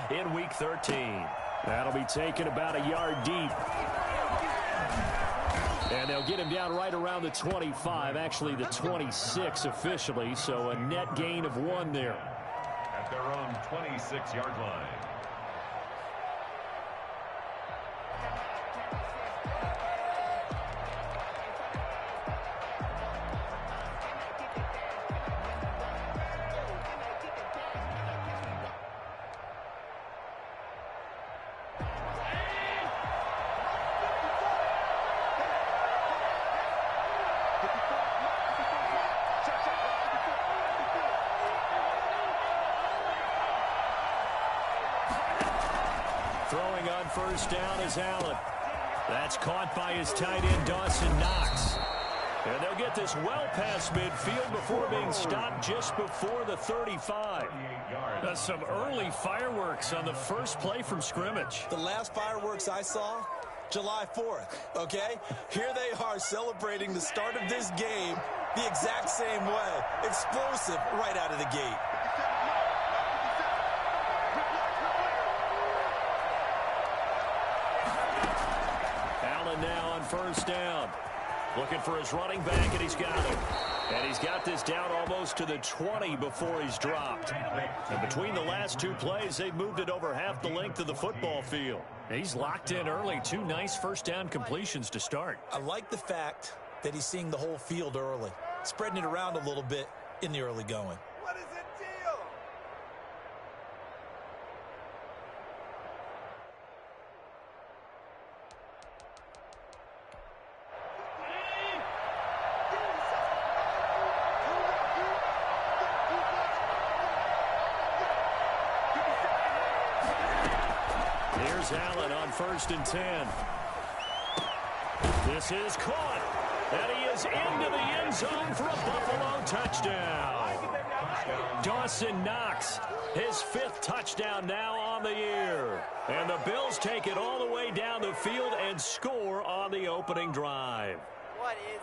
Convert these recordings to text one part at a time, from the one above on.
here in Week 13. That'll be taken about a yard deep. And they'll get him down right around the 25, actually the 26 officially, so a net gain of 1 there. At their own 26-yard line. Throwing on first down is Allen. That's caught by his tight end, Dawson Knox. And they'll get this well past midfield before being stopped just before the 35. Some early fireworks on the first play from scrimmage. The last fireworks I saw, July 4th, okay? Here they are celebrating the start of this game the exact same way. Explosive right out of the gate. Now on first down. Looking for his running back, and he's got him. And he's got this down almost to the 20 before he's dropped. And between the last 2 plays, they've moved it over half the length of the football field. He's locked in early. 2 nice first down completions to start. I like the fact that he's seeing the whole field early, spreading it around a little bit in the early going. What is the deal? Here's Allen on first and 10. This is caught. And he is into the end zone for a Buffalo touchdown. Dawson Knox, his 5th touchdown now on the year. And the Bills take it all the way down the field and score on the opening drive. What is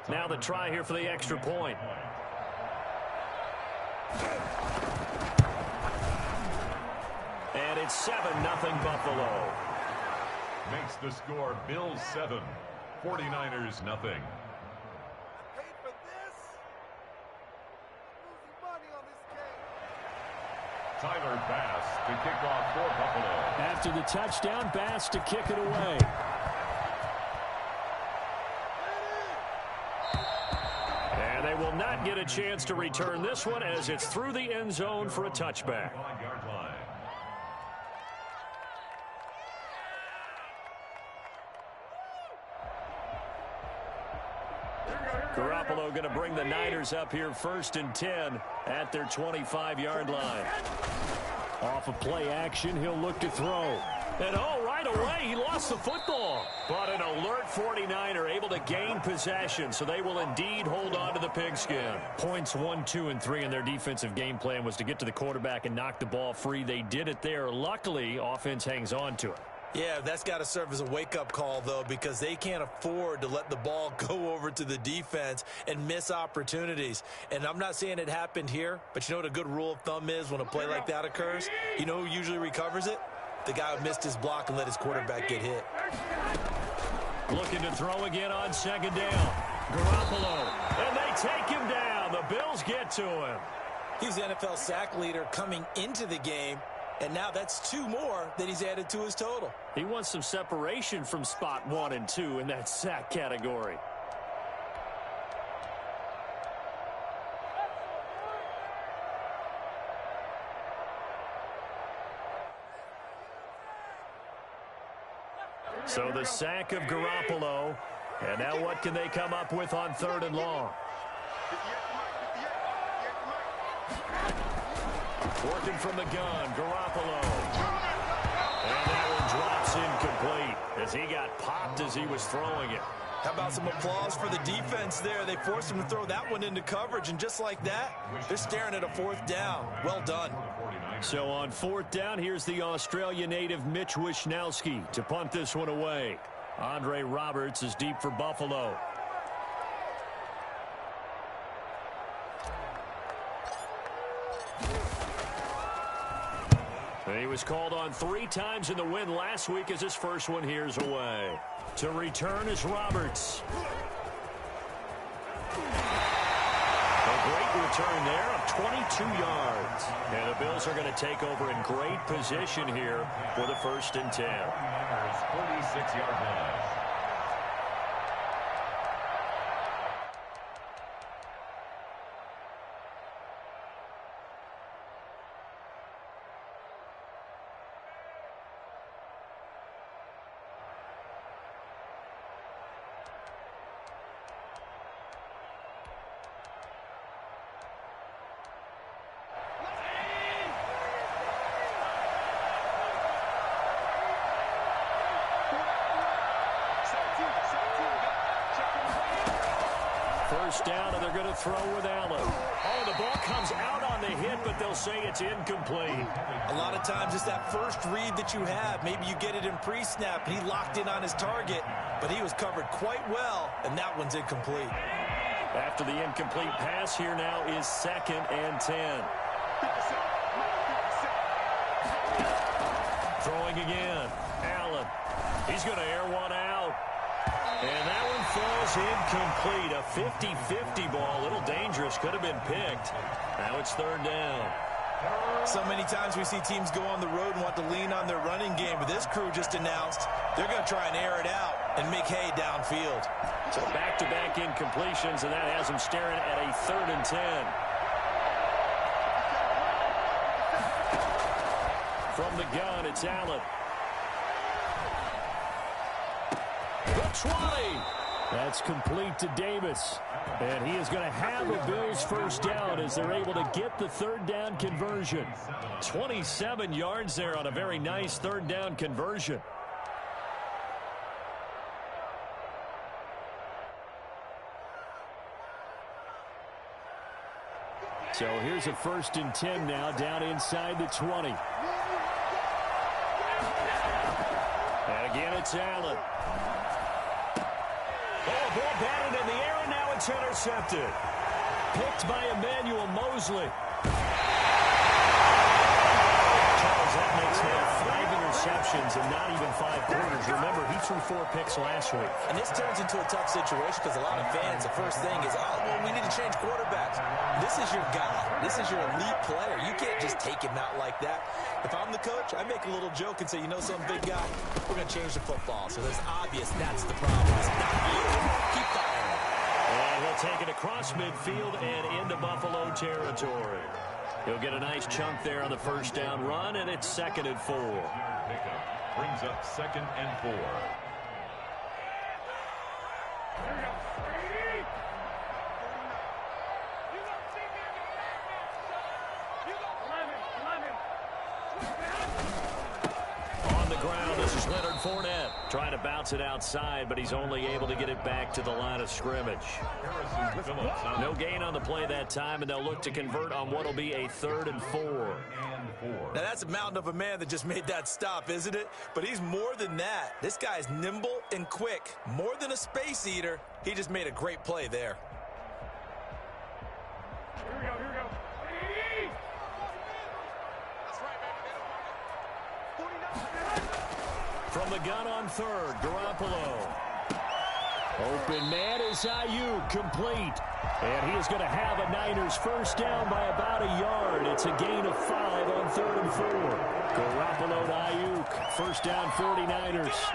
this? Now the try here for the extra point. And it's 7-0 Buffalo. Makes the score Bills 7, 49ers nothing. I paid for this. Losing money on this game. Tyler Bass to kick off for Buffalo. After the touchdown, Bass to kick it away. And they will not get a chance to return this one as it's through the end zone for a touchback. 5-yard line. Garoppolo going to bring the Niners up here first and 10 at their 25-yard line. Off of play action, he'll look to throw. And right away, he lost the football. But an alert 49er able to gain possession, so they will indeed hold on to the pigskin. Points 1, 2, and 3 in their defensive game plan was to get to the quarterback and knock the ball free. They did it there. Luckily, offense hangs on to it. Yeah, that's got to serve as a wake-up call, though, because they can't afford to let the ball go over to the defense and miss opportunities. And I'm not saying it happened here, but you know what a good rule of thumb is when a play like that occurs? You know who usually recovers it? The guy who missed his block and let his quarterback get hit. Looking to throw again on second down. Garoppolo, and they take him down. The Bills get to him. He's the NFL sack leader coming into the game. And now that's 2 more that he's added to his total. He wants some separation from spot 1 and 2 in that sack category. So the sack of Garoppolo. And now what can they come up with on 3rd and long? Working from the gun, Garoppolo. And that one drops incomplete as he got popped as he was throwing it. How about some applause for the defense there? They forced him to throw that one into coverage, and just like that, they're staring at a 4th down. Well done. So on 4th down, here's the Australia native Mitch Wishnowsky to punt this one away. Andre Roberts is deep for Buffalo. He was called on 3 times in the win last week as his first one here's away. To return is Roberts. A great return there of 22 yards. And the Bills are going to take over in great position here for the 1st and 10. 46-yard line. First down, and they're going to throw with Allen. Oh, the ball comes out on the hit, but they'll say it's incomplete. A lot of times it's that first read that you have. Maybe you get it in pre-snap, and he locked in on his target, but he was covered quite well, and that one's incomplete. After the incomplete pass, here now is 2nd and 10. Throwing again. Allen. He's going to air one out. And that one falls incomplete. A 50-50 ball. A little dangerous. Could have been picked. Now it's 3rd down. So many times we see teams go on the road and want to lean on their running game, but this crew just announced they're going to try and air it out and make hay downfield. So back-to-back incompletions, and that has them staring at a 3rd and 10. From the gun, it's Allen. The 20. That's complete to Davis. And he is going to have a Bills first down as they're able to get the 3rd down conversion. 27 yards there on a very nice 3rd down conversion. So here's a 1st and 10 now down inside the 20. And again, it's Allen. Oh, ball batted in the air, and now it's intercepted. Picked by Emmanuel Mosley. Charles, that makes him 5 interceptions and not even 5 quarters. Remember, he threw 4 picks last week. And this turns into a tough situation because a lot of fans, the first thing is, oh, well, we need to change quarterbacks. This is your guy. This is your elite player. You can't just take him out like that. If I'm the coach, I make a little joke and say, you know something, big guy? We're going to change the football. So it's obvious that's the problem. It's not you. Keep firing. And he'll take it across midfield and into Buffalo territory. He'll get a nice chunk there on the first down run, and it's 2nd and 4. Pickup brings up 2nd and 4. On the ground, this is Leonard Fournette. Trying to bounce it outside, but he's only able to get it back to the line of scrimmage. No gain on the play that time, and they'll look to convert on what will be a 3rd and 4. Now, that's a mountain of a man that just made that stop, isn't it? But he's more than that. This guy's nimble and quick. More than a space eater. He just made a great play there. Here we go. That's right, baby. 49. From the gun on 3rd, Garoppolo. Open man is Ayuk, complete. And he is going to have a Niners first down by about a yard. It's a gain of 5 on 3rd and 4. Garoppolo to Ayuk. First down, 49ers.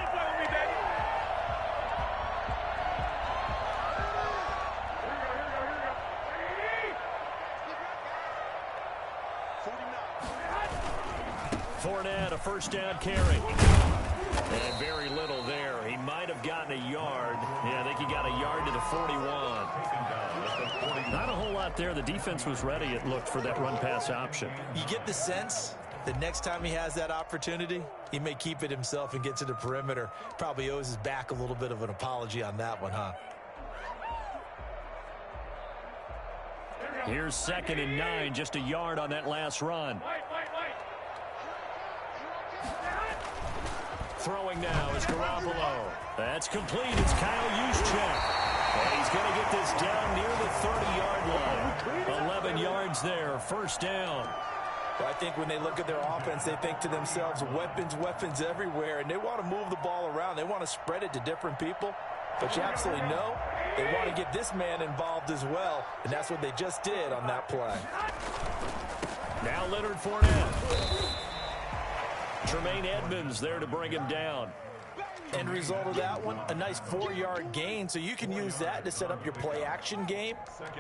Fournette, a first down carry. And very little there. He might have gotten a yard. Yeah, I think he got a yard to the 41. Not a whole lot there. The defense was ready, it looked, for that run-pass option. You get the sense that next time he has that opportunity, he may keep it himself and get to the perimeter. Probably owes his back a little bit of an apology on that one, huh? Here's 2nd and 9, just a yard on that last run. Throwing now is Garoppolo. That's complete. It's Kyle Juszczyk. And he's going to get this down near the 30-yard line. 11 yards there. First down. Well, I think when they look at their offense, they think to themselves, weapons, weapons everywhere, and they want to move the ball around. They want to spread it to different people. But you absolutely know they want to get this man involved as well, and that's what they just did on that play. Now Leonard Fournette. Tremaine Edmonds there to bring him down. End result of that one, a nice 4-yard gain, so you can use that to set up your play-action game,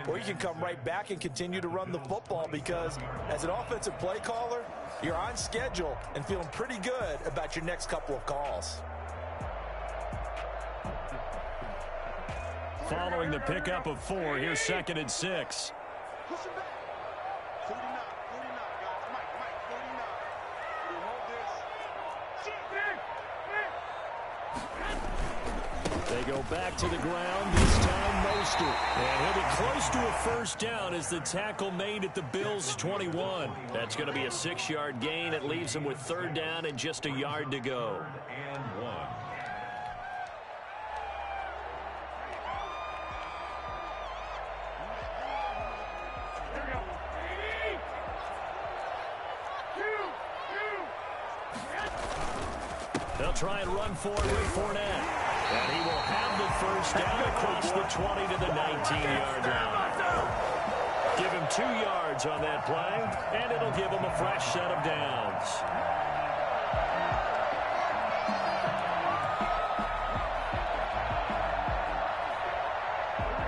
or you can come right back and continue to run the football because as an offensive play caller, you're on schedule and feeling pretty good about your next couple of calls. Following the pickup of 4, here's 2nd and 6. They go back to the ground, this time Mostert. And he'll be close to a first down as the tackle made at the Bills' 21. That's going to be a 6-yard gain. It leaves them with 3rd down and just a yard to go. And 1. They'll try and run forward with Fournette. And he will have the first down across the 20 to the 19-yard line. Give him 2 yards on that play, and it'll give him a fresh set of downs.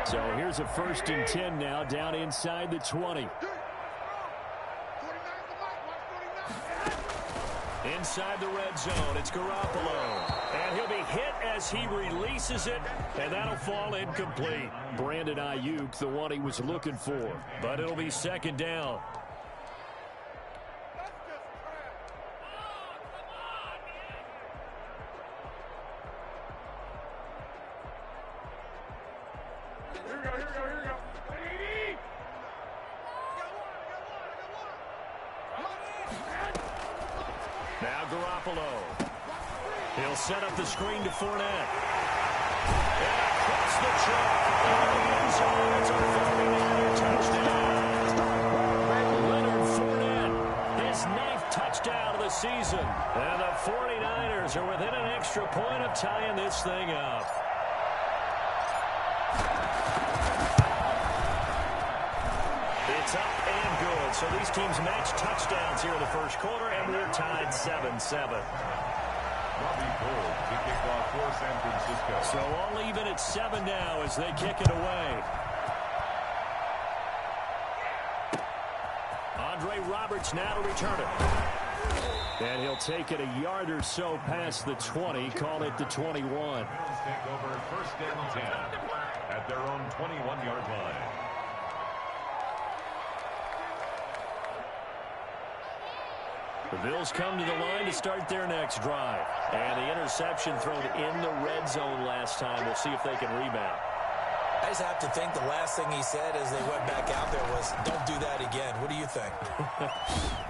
So here's a 1st and 10 now, down inside the 20. Inside the red zone, it's Garoppolo. And he'll be hit as he releases it, and that'll fall incomplete. Brandon Ayuk, the one he was looking for. But it'll be 2nd down. Now Garoppolo. He'll set up the screen to Fournette. And across the track into the end zone. It's a 49er touchdown. Leonard Fournette, his 9th touchdown of the season. And the 49ers are within an extra point of tying this thing up. It's up and good. So these teams match touchdowns here in the first quarter, and we're tied 7-7. Robbie Gould to kick off for San Francisco. So all even at 7 now as they kick it away. Andre Roberts now to return it. And he'll take it a yard or so past the 20, call it the 21. Bills take over 1st and 10 at their own 21-yard line. The Bills come to the line to start their next drive. And the interception thrown in the red zone last time. We'll see if they can rebound. I just have to think the last thing he said as they went back out there was, don't do that again. What do you think?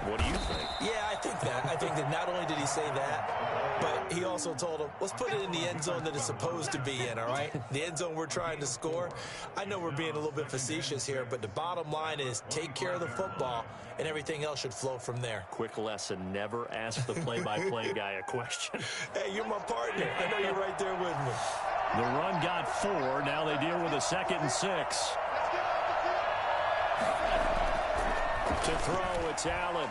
What do you think? Yeah, I think that. I think that not only did he say that, but he also told him, let's put it in the end zone that it's supposed to be in, all right? The end zone we're trying to score. I know we're being a little bit facetious here, but the bottom line is take care of the football, and everything else should flow from there. Quick lesson, never ask the play-by-play guy a question. Hey, you're my partner. I know you're right there with me. The run got 4. Now they deal with a 2nd and 6. To throw, it's Allen.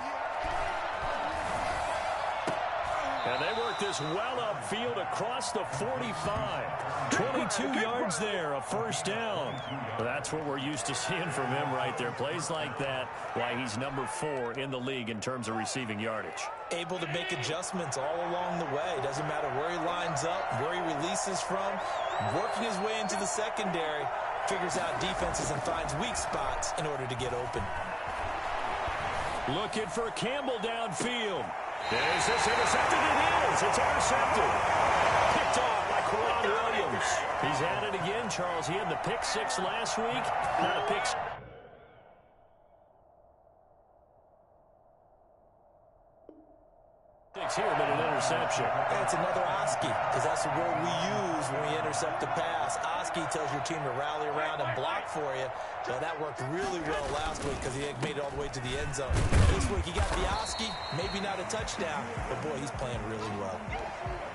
And they work this well upfield across the 45. 22 yards there, a first down. Well, that's what we're used to seeing from him right there. Plays like that, why he's number 4 in the league in terms of receiving yardage. Able to make adjustments all along the way. Doesn't matter where he lines up, where he releases from. Working his way into the secondary, figures out defenses and finds weak spots in order to get open. Looking for Campbell downfield. Is this intercepted? It is. It's intercepted. Picked off by Quran Williams. He's at it again, Charles. He had the pick 6 last week. Not a pick 6. takes him in an interception. And it's another Oski, because that's the word we use when we intercept a pass. Oski tells your team to rally around and block for you. Well, that worked really well last week because he made it all the way to the end zone. This week he got the Oski, maybe not a touchdown, but boy, he's playing really well.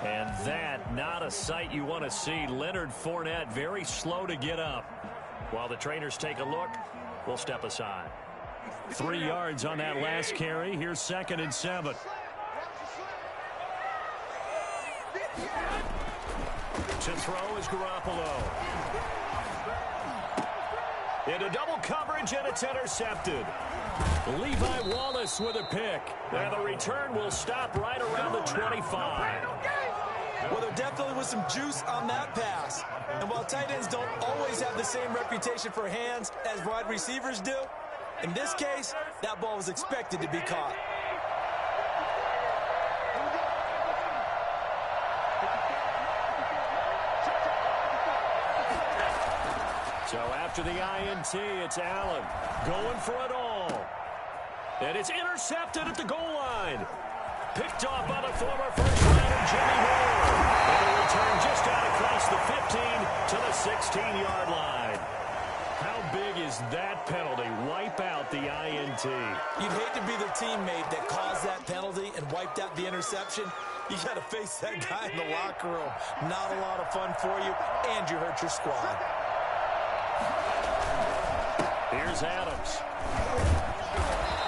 And that, not a sight you want to see. Leonard Fournette very slow to get up. While the trainers take a look, we'll step aside. 3 yards on that last carry. Here's 2nd and 7. To throw is Garoppolo. Into double coverage, and it's intercepted. Levi Wallace with a pick. And the return will stop right around the 25. Well, there definitely was some juice on that pass. And while tight ends don't always have the same reputation for hands as wide receivers do, in this case, that ball was expected to be caught. So after the INT, it's Allen going for it all. And it's intercepted at the goal line. Picked off by the former first-rounder Jimmy Ward. And a return just out across the 15 to the 16-yard line. How big is that penalty? Wipe out the INT. You'd hate to be the teammate that caused that penalty and wiped out the interception. You got to face that guy in the locker room. Not a lot of fun for you, and you hurt your squad. Here's Adams.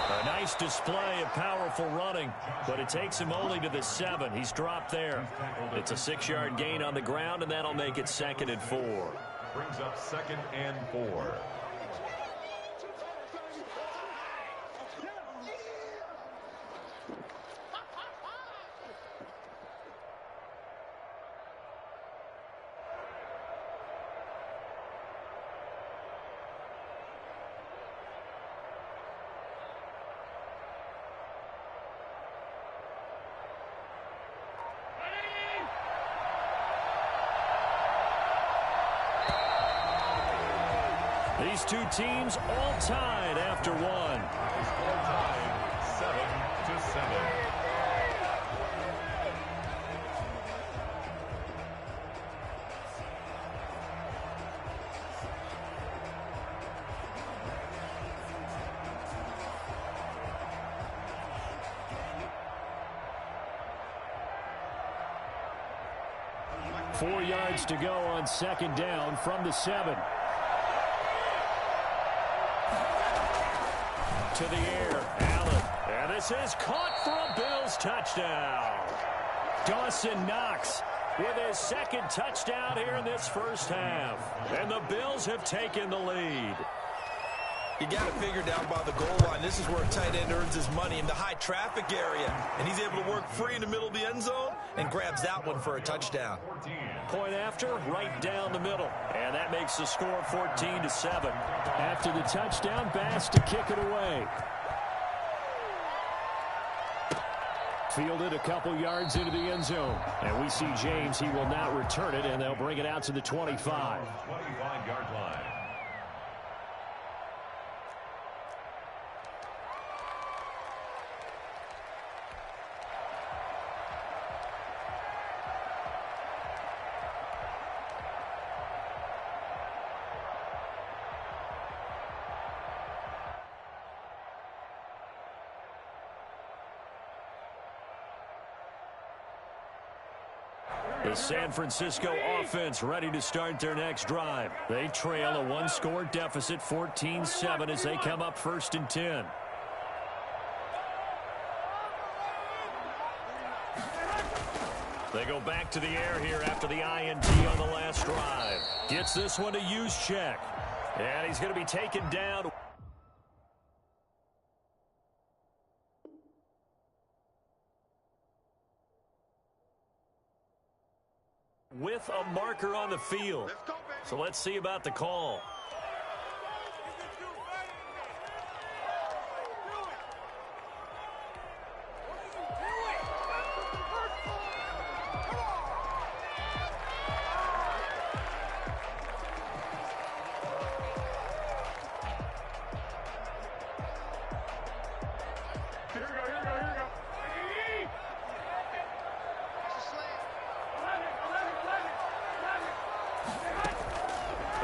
A nice display of powerful running, but it takes him only to the 7. He's dropped there. It's a 6-yard gain on the ground, and that'll make it 2nd and 4. Brings up 2nd and 4. These two teams all tied after one. Score time, 7-7. Four yards to go on 2nd down from the 7. To the air, Allen. And this is caught for a Bills touchdown. Dawson Knox with his 2nd touchdown here in this first half. And the Bills have taken the lead. You got to figure down by the goal line. This is where a tight end earns his money, in the high traffic area. And he's able to work free in the middle of the end zone and grabs that one for a touchdown. Point after, right down the middle. And that makes the score 14-7. After the touchdown, Bass to kick it away. Fielded a couple yards into the end zone. And we see James. He will not return it, and they'll bring it out to the 25. 25-yard line. The San Francisco offense ready to start their next drive. They trail a 1-score deficit, 14-7, as they come up 1st and 10. They go back to the air here after the INT on the last drive. Gets this one to Juszczyk. And he's going to be taken down. With a marker on the field. So let's see about the call.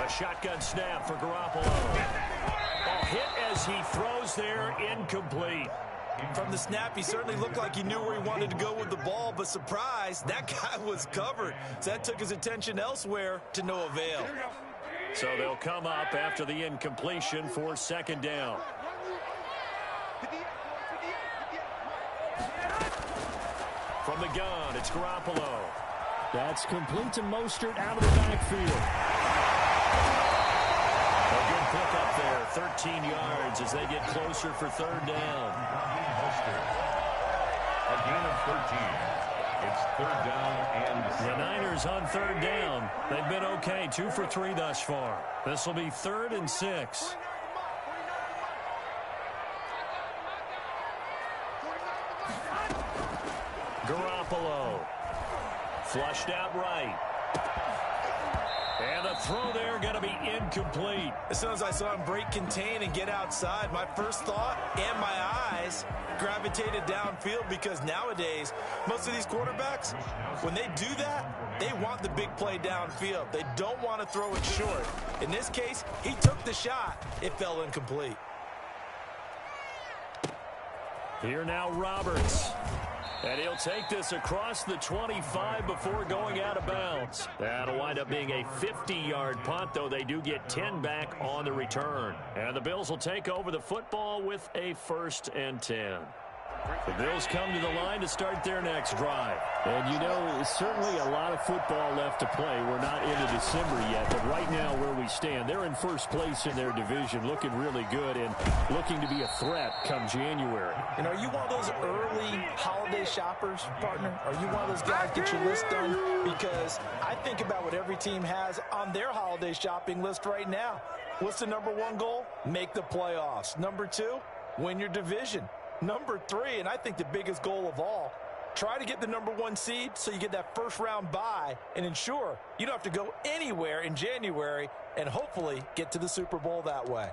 A shotgun snap for Garoppolo. Ball hit as he throws there, incomplete. From the snap, he certainly looked like he knew where he wanted to go with the ball, but surprise, that guy was covered. So that took his attention elsewhere to no avail. So they'll come up after the incompletion for second down. From the gun, it's Garoppolo. That's complete to Mostert out of the backfield. A good pick up there, 13 yards as they get closer for third down. A gain of 13. It's third down and 7. The Niners on third down. They've been okay, 2 for 3 thus far. This will be 3rd and 6. Garoppolo. Flushed out right. And the throw there going to be incomplete. As soon as I saw him break contain and get outside, my first thought and my eyes gravitated downfield, because nowadays, most of these quarterbacks, when they do that, they want the big play downfield. They don't want to throw it short. In this case, he took the shot. It fell incomplete. Here now Roberts. And he'll take this across the 25 before going out of bounds. That'll wind up being a 50-yard punt, though they do get 10 back on the return. And the Bills will take over the football with a 1st and 10. The Bills come to the line to start their next drive. And, you know, certainly a lot of football left to play. We're not into December yet, but right now where we stand, they're in first place in their division, looking really good and looking to be a threat come January. And are you one of those early holiday shoppers, partner? Are you one of those guys get your list done? Because I think about what every team has on their holiday shopping list right now. What's the number 1 goal? Make the playoffs. Number 2, win your division. Number 3, and I think the biggest goal of all, try to get the number 1 seed so you get that first-round bye and ensure you don't have to go anywhere in January and hopefully get to the Super Bowl that way.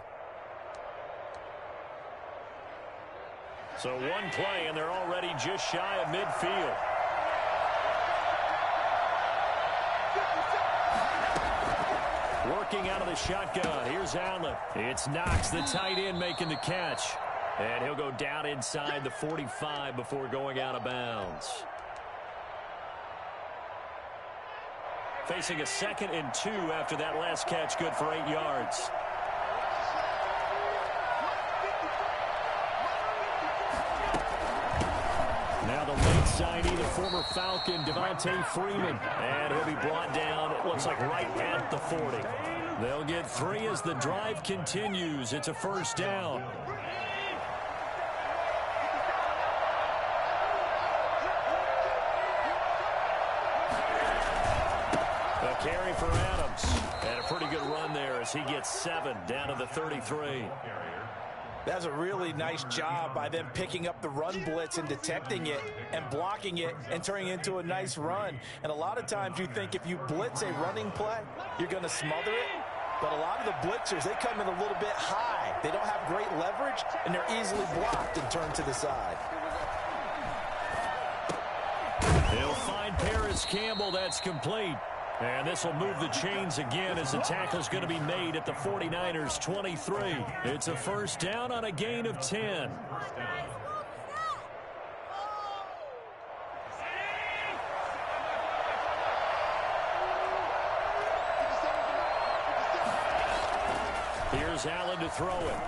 So 1 play, and they're already just shy of midfield. Working out of the shotgun. Here's Allen. It's Knox, the tight end, making the catch. And he'll go down inside the 45 before going out of bounds. Facing a 2nd and 2 after that last catch, good for 8 yards. Now the late signee, the former Falcon, Devontae Freeman. And he'll be brought down, it looks like right at the 40. They'll get 3 as the drive continues. It's a 1st down. Carry for Adams. And a pretty good run there as he gets 7 down to the 33. That's a really nice job by them picking up the run blitz and detecting it and blocking it and turning it into a nice run. And a lot of times you think if you blitz a running play, you're going to smother it. But a lot of the blitzers, they come in a little bit high. They don't have great leverage, and they're easily blocked and turned to the side. They'll find Paris Campbell. That's complete. And this will move the chains again as the tackle's going to be made at the 49ers 23. It's a 1st down on a gain of 10. Here's Allen to throw it.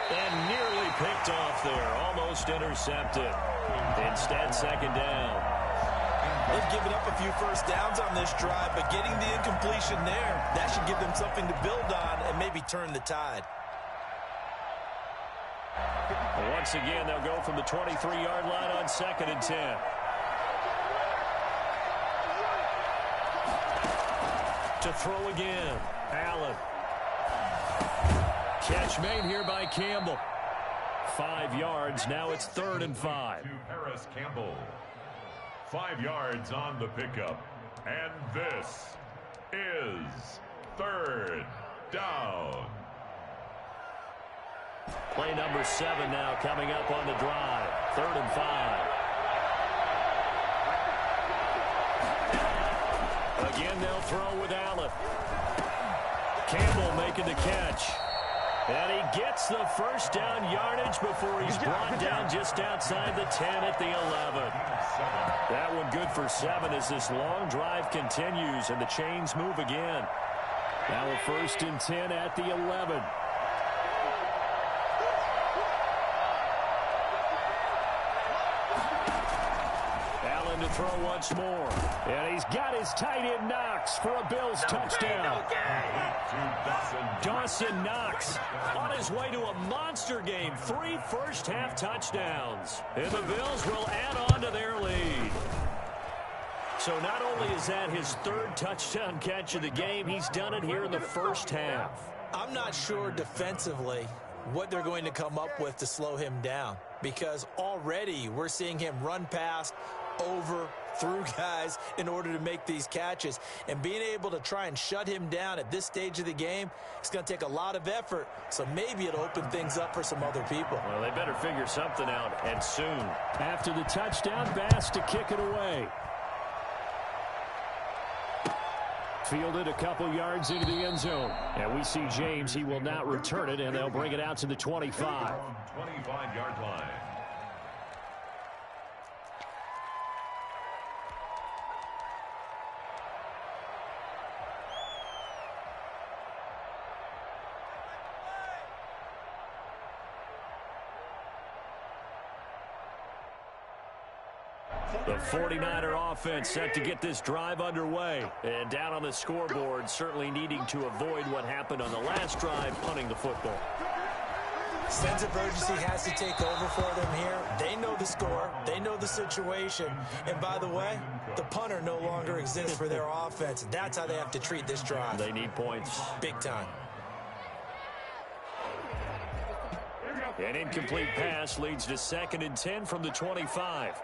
And nearly picked off there. Almost intercepted. Instead, 2nd down. They've given up a few first downs on this drive, but getting the incompletion there, that should give them something to build on and maybe turn the tide. Once again, they'll go from the 23-yard line on 2nd and 10. To throw again, Allen. Catch made here by Campbell. 5 yards, now it's 3rd and 5. To Paris Campbell. 5 yards on the pickup. And this is 3rd down. Play number 7 now coming up on the drive. 3rd and 5. again, they'll throw with Allen. Campbell making the catch. And he gets the first down yardage before he's brought down just outside the 10 at the 11. That one good for 7 as this long drive continues and the chains move again. Now a 1st and 10 at the 11. Allen to throw once more. And he's got his tight end Knox for a Bills touchdown. Dawson Knox on his way to a monster game. 3 first-half touchdowns. And the Bills will add on to their lead. So not only is that his 3rd touchdown catch of the game, he's done it here in the first half. I'm not sure defensively what they're going to come up with to slow him down, because already we're seeing him run past, over, through guys in order to make these catches. And being able to try and shut him down at this stage of the game, it's going to take a lot of effort. So maybe it'll open things up for some other people. Well, they better figure something out, and soon. After the touchdown, Bass to kick it away. Fielded a couple yards into the end zone. And we see James. He will not return it, and they'll bring it out to the 25. 25-yard line. The 49er offense set to get this drive underway. And down on the scoreboard, certainly needing to avoid what happened on the last drive, punting the football. Sense of urgency has to take over for them here. They know the score. They know the situation. And by the way, the punter no longer exists for their offense. That's how they have to treat this drive. They need points. Big time. An incomplete pass leads to 2nd and 10 from the 25.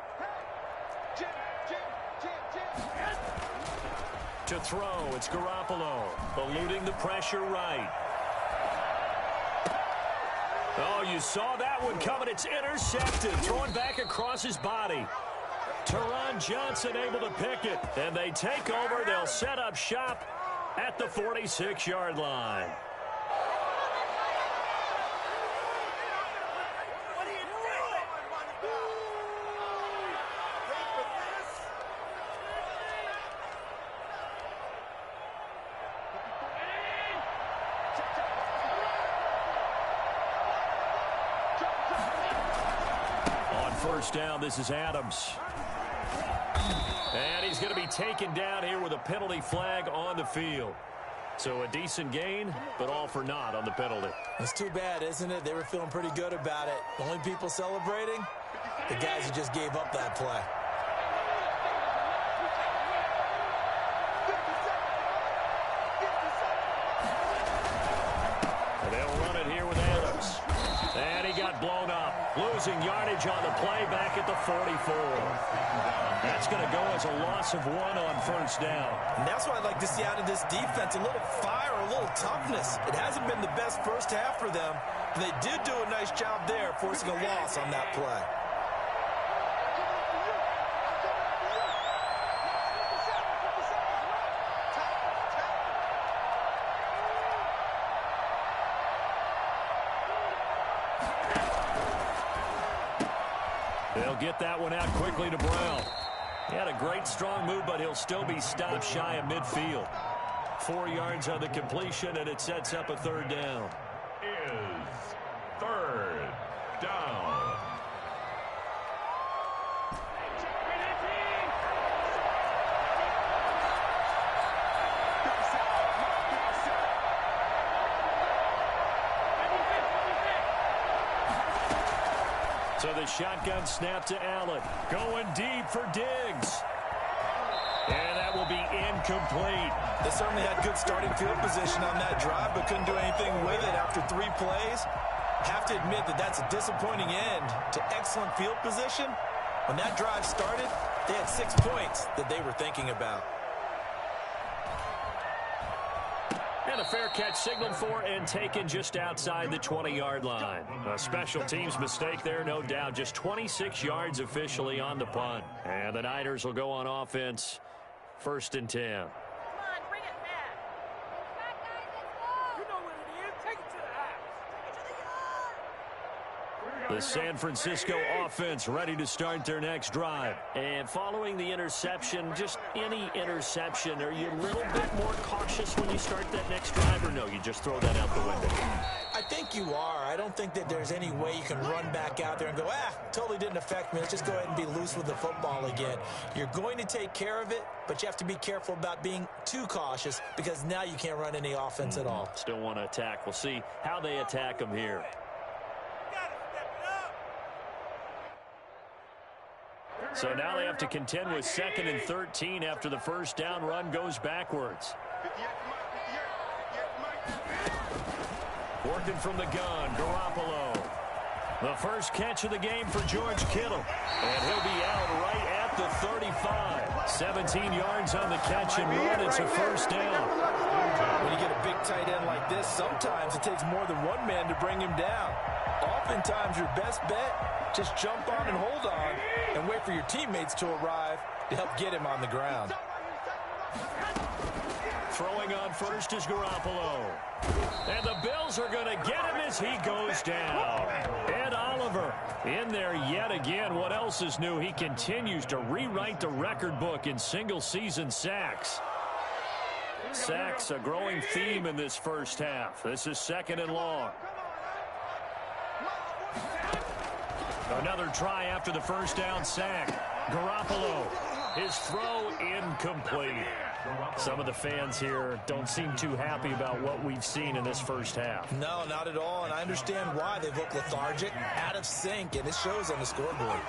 To throw, it's Garoppolo, eluding the pressure right. Oh, you saw that one coming. It's intercepted, thrown back across his body. Teron Johnson able to pick it, and they take over. They'll set up shop at the 46-yard line. First down, this is Adams. And he's going to be taken down here with a penalty flag on the field. So a decent gain, but all for naught on the penalty. It's too bad, isn't it? They were feeling pretty good about it. The only people celebrating, the guys who just gave up that play. They'll run it here with Adams. And he got blown up. Losing yardage on the play back at the 44. That's going to go as a loss of 1 on first down. And that's what I'd like to see out of this defense. A little fire, a little toughness. It hasn't been the best first half for them, but they did do a nice job there forcing a loss on that play. They'll get that one out quickly to Brown. He had a great strong move, but he'll still be stopped shy of midfield. 4 yards on the completion, and it sets up a 3rd down. Is 3rd down. So the shotgun snap to Allen. Going deep for Diggs. And that will be incomplete. They certainly had good starting field position on that drive, but couldn't do anything with it after 3 plays. Have to admit that that's a disappointing end to excellent field position. When that drive started, they had 6 points that they were thinking about. And a fair catch signaled for and taken just outside the 20-yard line. A special teams mistake there, no doubt. Just 26 yards officially on the punt. And the Niners will go on offense, 1st and 10. The San Francisco offense ready to start their next drive. And following the interception, just any interception, are you a little bit more cautious when you start that next drive, or no, you just throw that out the window? I think you are. I don't think that there's any way you can run back out there and go, totally didn't affect me. Let's just go ahead and be loose with the football again. You're going to take care of it, but you have to be careful about being too cautious because now you can't run any offense at all. Still want to attack. We'll see how they attack them here. So now they have to contend with 2nd and 13 after the first down run goes backwards. Working from the gun, Garoppolo. The first catch of the game for George Kittle. And he'll be out right at the 35. 17 yards on the catch and run. It's a first down. When you get a big tight end like this, sometimes it takes more than one man to bring him down. Oftentimes, your best bet, just jump on and hold on and wait for your teammates to arrive to help get him on the ground. Throwing on first is Garoppolo. And the Bills are going to get him as he goes down. Ed Oliver in there yet again. What else is new? He continues to rewrite the record book in single-season sacks. Sacks, a growing theme in this first half. This is 2nd and long. Another try after the first down sack. Garoppolo, his throw incomplete. Some of the fans here don't seem too happy about what we've seen in this first half. No, not at all, and I understand why. They look lethargic, out of sync, and it shows on the scoreboard.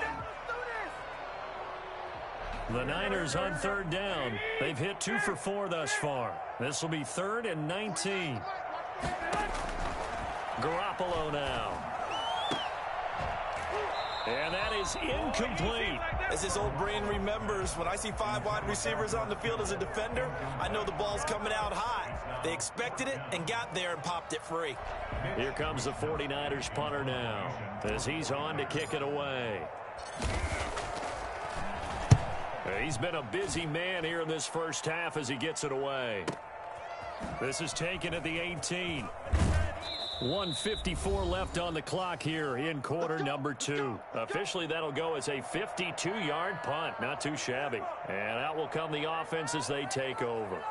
The Niners on 3rd down. They've hit 2 for 4 thus far. This will be 3rd and 19. Garoppolo now. And that is incomplete. As his old brain remembers, when I see 5 wide receivers on the field as a defender, I know the ball's coming out high. They expected it and got there and popped it free. Here comes the 49ers punter now as he's on to kick it away. He's been a busy man here in this first half as he gets it away. This is taken at the 18. 1:54 left on the clock here in quarter number 2. Officially, that'll go as a 52-yard punt. Not too shabby. And out will come the offense as they take over.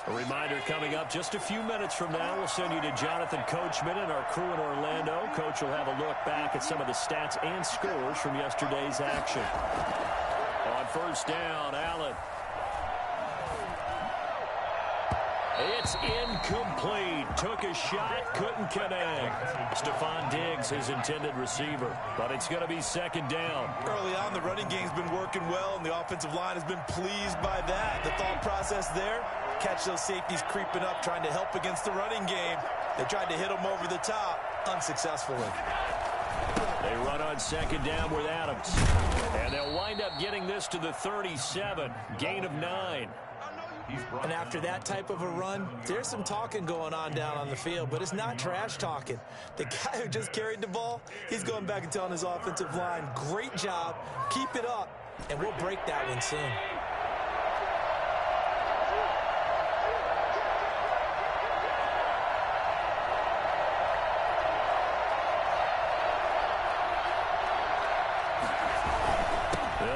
A reminder coming up just a few minutes from now, we'll send you to Jonathan Coachman and our crew in Orlando. Coach will have a look back at some of the stats and scores from yesterday's action. On first down, Allen. It's incomplete. Took a shot, couldn't connect. Stephon Diggs, his intended receiver. But it's going to be 2nd down. Early on, the running game's been working well, and the offensive line has been pleased by that. The thought process there, catch those safeties creeping up, trying to help against the running game. They tried to hit them over the top, unsuccessfully. They run on 2nd down with Adams. And they'll wind up getting this to the 37. Gain of 9. And after that type of a run, there's some talking going on down on the field, but it's not trash talking. The guy who just carried the ball, he's going back and telling his offensive line, great job, keep it up, and we'll break that one soon.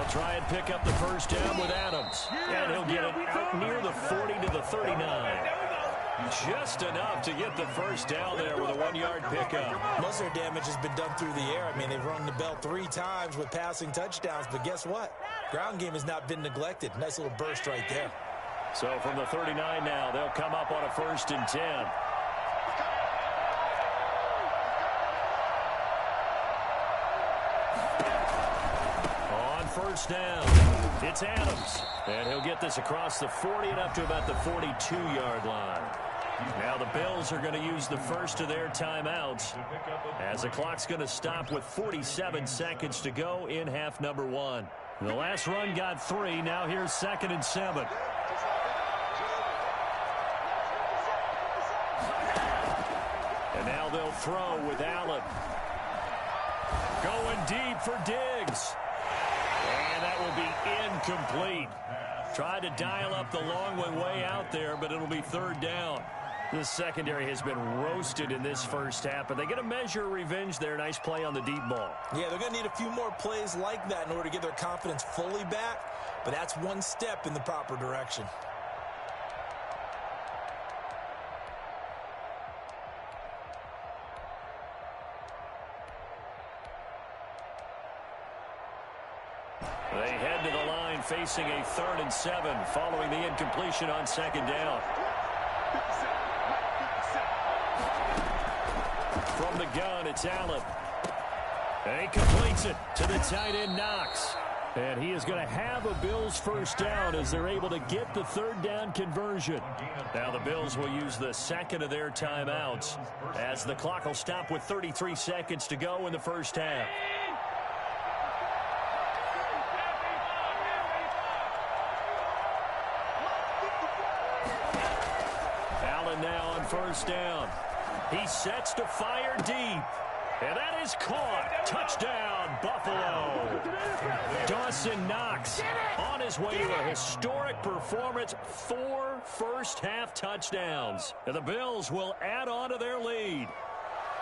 Try and pick up the first down with Adams. And he'll get it out near the 40 to the 39. Just enough to get the first down there with a 1-yard pickup. Most of their damage has been done through the air. I mean, they've rung the bell 3 times with passing touchdowns, but guess what? Ground game has not been neglected. Nice little burst right there. So from the 39 now, they'll come up on a 1st and 10. First down. It's Adams. And he'll get this across the 40 and up to about the 42-yard line. Now the Bills are going to use the first of their timeouts as the clock's going to stop with 47 seconds to go in half number 1. The last run got 3. Now here's 2nd and 7. And Now they'll throw with Allen. Going deep for Diggs. And that will be incomplete. Tried to dial up the long one way out there, but it'll be third down. This secondary has been roasted in this first half, but they get a measure of revenge there. Nice play on the deep ball. Yeah, they're going to need a few more plays like that in order to get their confidence fully back, but that's one step in the proper direction. They head to the line facing a 3rd and 7 following the incompletion on second down. From the gun, it's Allen. And he completes it to the tight end, Knox. And he is going to have a Bills first down as they're able to get the 3rd down conversion. Now the Bills will use the second of their timeouts as the clock will stop with 33 seconds to go in the first half. Allen now on first down. He sets to fire deep. And that is caught. Touchdown, Buffalo. Dawson Knox on his way to a historic performance. 4 first-half touchdowns. And the Bills will add on to their lead.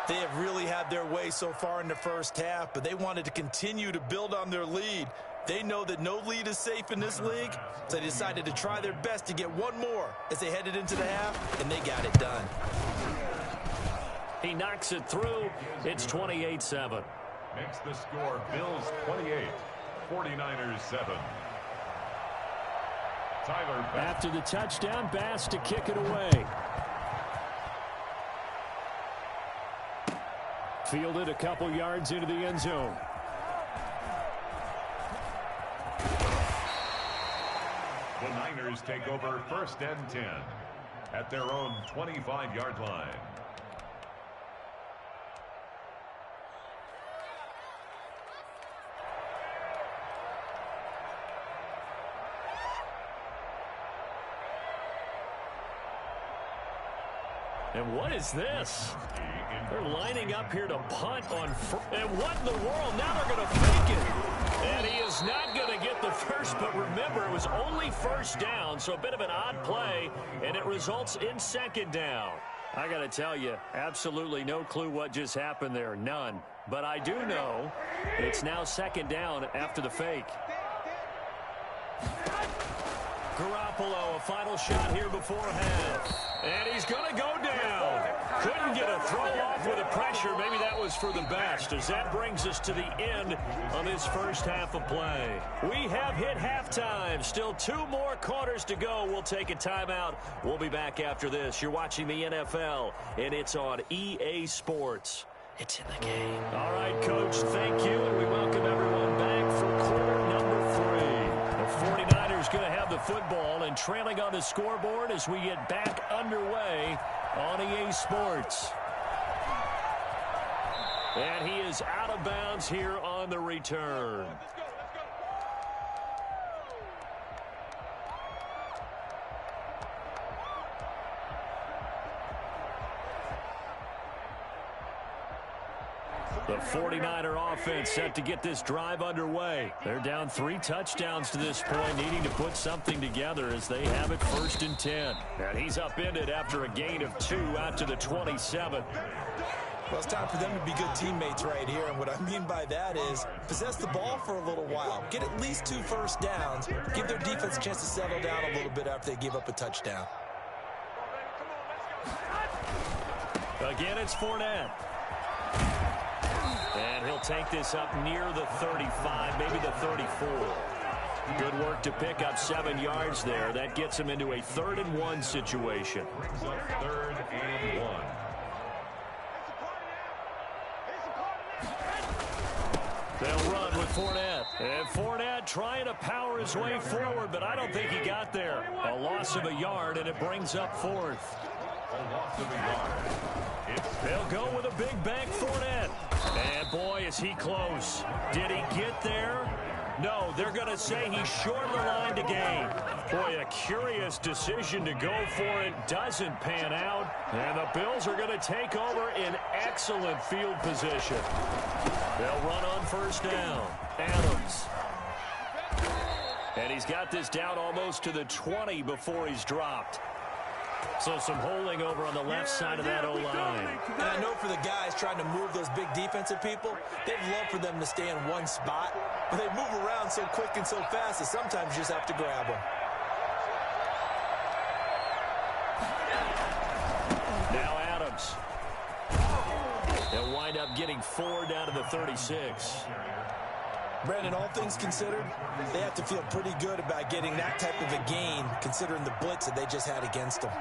They have really had their way so far in the first half, but they wanted to continue to build on their lead. They know that no lead is safe in this league, so they decided to try their best to get one more as they headed into the half, and they got it done. He knocks it through. It's 28-7. Makes the score Bills 28, 49ers 7. Tyler Bass. After the touchdown, Bass to kick it away. Fielded a couple yards into the end zone. The Niners take over 1st and 10 at their own 25-yard line. And what is this? They're lining up here to punt on and what in the world? Now they're going to fake it. And he is not going to get the first, but remember, it was only first down, so a bit of an odd play, and it results in second down. I got to tell you, absolutely no clue what just happened there, none. But I do know it's now second down after the fake. Garoppolo, a final shot here before half. And he's going to go down. Couldn't get a throw off with the pressure. Maybe that was for the best, as that brings us to the end of this first half of play. We have hit halftime. Still 2 more quarters to go. We'll take a timeout. We'll be back after this. You're watching the NFL, and it's on EA Sports. It's in the game. All right, Coach, thank you, and we welcome everyone back for quarter number 3. The 49ers going to have the football and trailing on the scoreboard as we get back underway on EA Sports. And he is out of bounds here on the return. The 49er offense set to get this drive underway. They're down 3 touchdowns to this point, needing to put something together as they have it 1st and 10. And he's upended after a gain of 2 out to the 27. Well, it's time for them to be good teammates right here, and what I mean by that is possess the ball for a little while, get at least 2 first downs, give their defense a chance to settle down a little bit after they give up a touchdown. Again, it's Fournette. And he'll take this up near the 35, maybe the 34. Good work to pick up 7 yards there. That gets him into a 3rd and 1 situation. Brings up 3rd and 1. They'll run with Fournette. And Fournette trying to power his way forward, but I don't think he got there. A loss of a yard, and it brings up 4th. A loss of a yard. They'll go with a big bank Fournette. And boy, is he close. Did he get there? No, they're going to say he's short of the line to gain. Boy, a curious decision to go for it. Doesn't pan out. And the Bills are going to take over in excellent field position. They'll run on first down. Adams. And he's got this down almost to the 20 before he's dropped. So some holding over on the left side of that O-line. And I know for the guys trying to move those big defensive people, they'd love for them to stay in one spot. But they move around so quick and so fast that sometimes you just have to grab them. Now Adams. They'll wind up getting 4 down to the 36. Brandon, all things considered, they have to feel pretty good about getting that type of a gain, considering the blitz that they just had against them.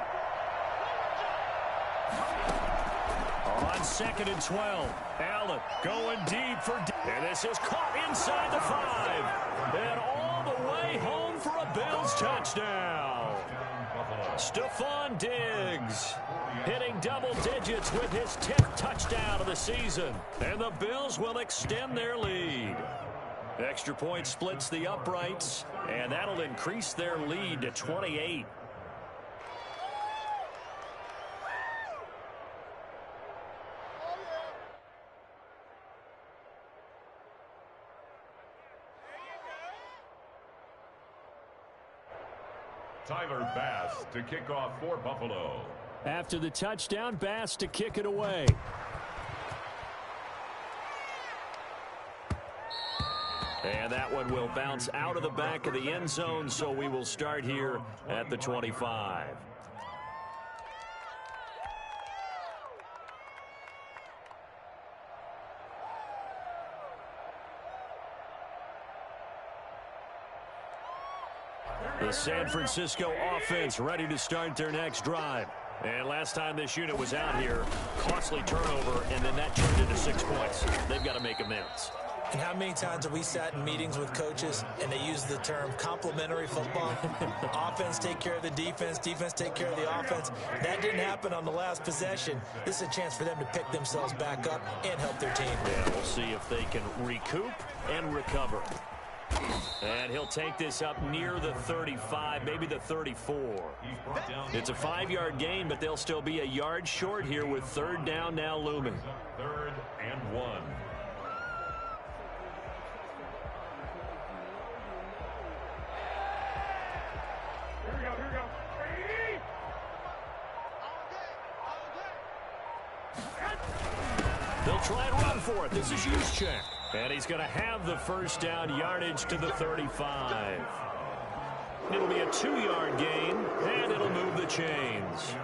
On 2nd and 12, Allen going deep for and this is caught inside the 5. And all the way home for a Bills touchdown. Stephon Diggs hitting double digits with his 10th touchdown of the season. And the Bills will extend their lead. Extra point splits the uprights, and that'll increase their lead to 28. Tyler Bass to kick off for Buffalo. After the touchdown, Bass to kick it away. And that one will bounce out of the back of the end zone, so we will start here at the 25. The San Francisco offense ready to start their next drive. And last time this unit was out here, costly turnover, and then that turned into 6 points. They've got to make amends. And how many times have we sat in meetings with coaches and they use the term complementary football? Offense take care of the defense, defense take care of the offense. That didn't happen on the last possession. This is a chance for them to pick themselves back up and help their team. Yeah, we'll see if they can recoup and recover. And he'll take this up near the 35, maybe the 34. It's a 5-yard gain, but they'll still be a yard short here with 3rd down now looming. 3rd and 1. They'll try and run for it. This is Juszczyk. And he's going to have the first down yardage to the 35. It'll be a 2-yard gain, and it'll move the chains.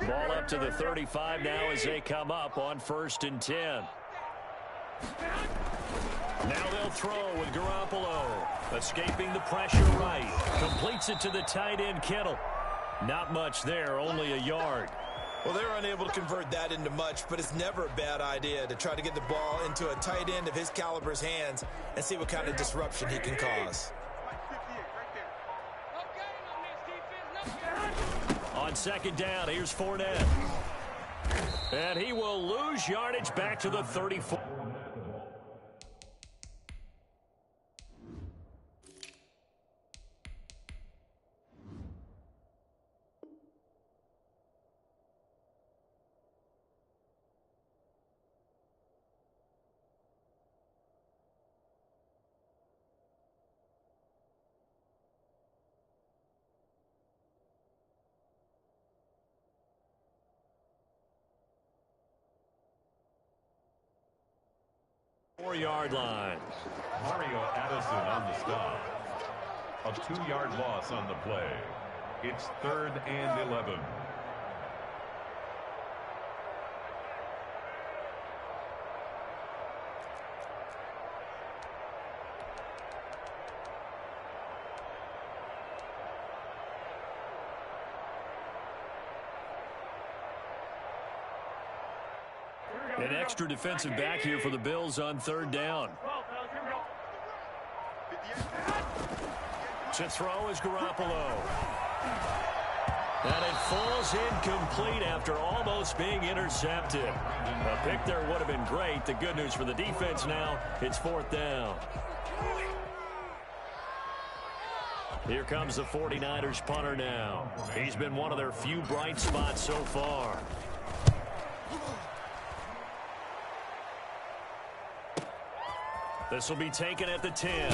Ball up to the 35 now as they come up on 1st and 10. Now they'll throw with Garoppolo. Escaping the pressure right. Completes it to the tight end, Kittle. Not much there, only a yard. Well, they're unable to convert that into much, but it's never a bad idea to try to get the ball into a tight end of his caliber's hands and see what kind of disruption he can cause. On 2nd down, here's Fournette. And he will lose yardage back to the 34. Four-yard line. Mario Addison on the stop. A 2-yard loss on the play. It's 3rd and 11. An extra defensive back here for the Bills on third down. To throw is Garoppolo. And it falls incomplete after almost being intercepted. A pick there would have been great. The good news for the defense now, it's fourth down. Here comes the 49ers punter now. He's been one of their few bright spots so far. This will be taken at the 10.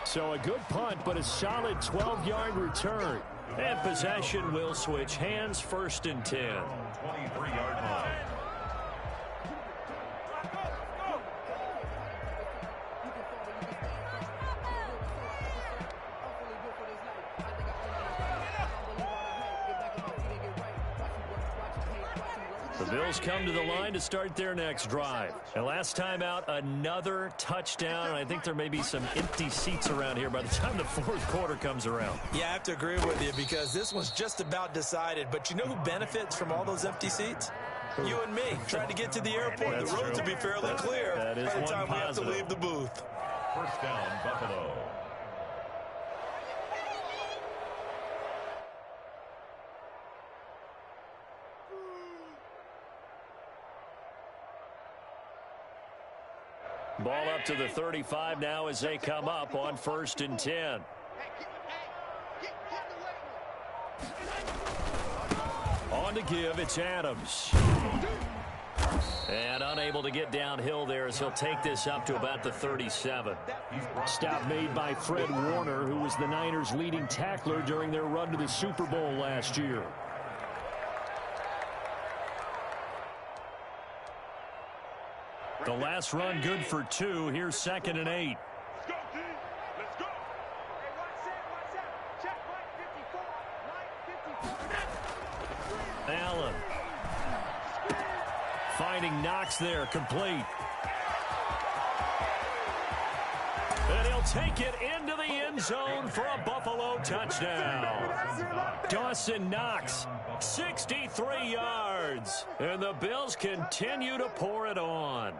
So a good punt, but a solid 12-yard return. And possession will switch hands, first and 10. 23-yard line. The Bills come to the line to start their next drive. And last time out, another touchdown. And I think there may be some empty seats around here by the time the fourth quarter comes around. Yeah, I have to agree with you because this one's just about decided. But you know who benefits from all those empty seats? You and me, trying to get to the airport. That's the roads true. will be fairly clear that is by the one time we have to positive. leave the booth. First down, Buffalo. Ball up to the 35 now as they come up on first and 10. On to give, it's Adams. And unable to get downhill there as he'll take this up to about the 37. Stop made by Fred Warner, who was the Niners' leading tackler during their run to the Super Bowl last year. The last run good for 2. Here's second and 8. Let's go, D. Let's go. Hey, watch that. Check right 54. Allen. Finding Knox there, complete. And he'll take it into the end zone for a Buffalo touchdown. Dawson Knox, 63 yards. And the Bills continue to pour it on.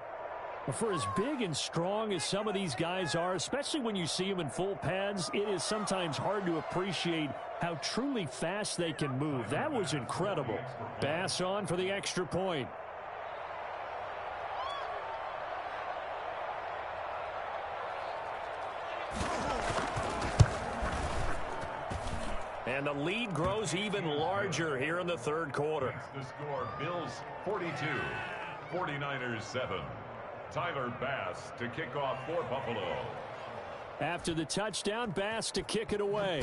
For as big and strong as some of these guys are, especially when you see them in full pads, it is sometimes hard to appreciate how truly fast they can move. That was incredible. Bass on for the extra point. And the lead grows even larger here in the third quarter. The score, Bills 42, 49ers 7. Tyler Bass to kick off for Buffalo. After the touchdown, Bass to kick it away.